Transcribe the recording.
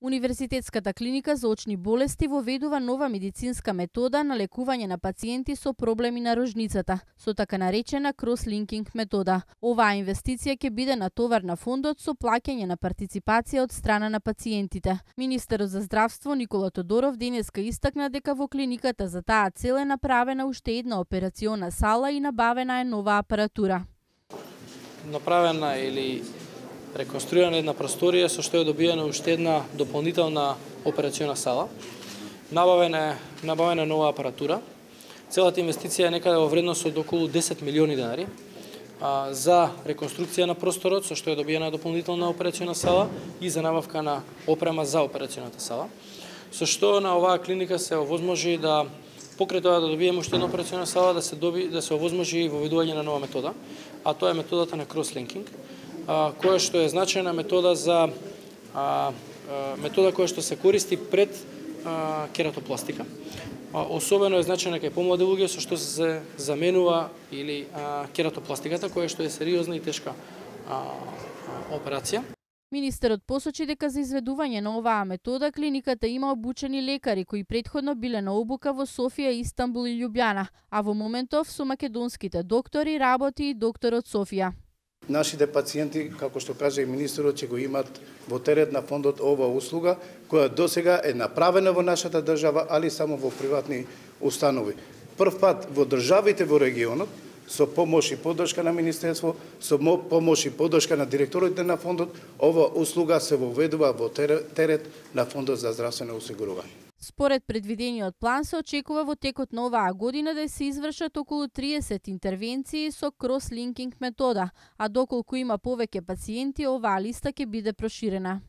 Универзитетската клиника за очни болести воведува нова медицинска метода на лекување на пациенти со проблеми на рожницата, со така наречена крос-линкинг метода. Оваа инвестиција ќе биде натовар на фондот со плаќање на партиципација од страна на пациентите. Министерот за здравство Никола Тодоров денеска истакна дека во клиниката за таа цел е направена уште една операциона сала и набавена е нова апаратура. Направена или реконструирана една просторија со што е добиена уште една дополнителна операциона сала. Набавена нова апаратура. Целата инвестиција е некаде во вредност од околу 10 милиони денари за реконструкција на просторот, со што е добиена дополнителна операциона сала и за набавка на опрема за операционата сала. Со што на оваа клиника се овозможи да покрај тоа да добиеме уште една операциона сала да се овозможи и воведување на нова метода, а тоа е методата на крос-линкинг, која што е значајна метода која што се користи пред кератопластика. Особено е значајна кај помлади луѓе со што се заменува или кератопластиката, која што е сериозна и тешка операција. Министерот посочи дека за изведување на оваа метода клиниката има обучени лекари кои претходно биле на обука во Софија, Истанбул и Љубљана, а во моментов со македонските доктори работи и доктор од Софија. Нашите пациенти, како што кажа и министерот, ќе го имат во терет на фондот оваа услуга, која досега е направена во нашата држава, али само во приватни установи. Прв пат во државите во регионот, со помош и поддршка на Министерство, со помош и поддршка на директорите на фондот, ова услуга се воведува во терет на Фондот за здравствено осигурување. Според предвидениот план се очекува во текот на оваа година да се извршат околу 30 интервенции со крос-линкинг метода, а доколку има повеќе пациенти, оваа листа ќе биде проширена.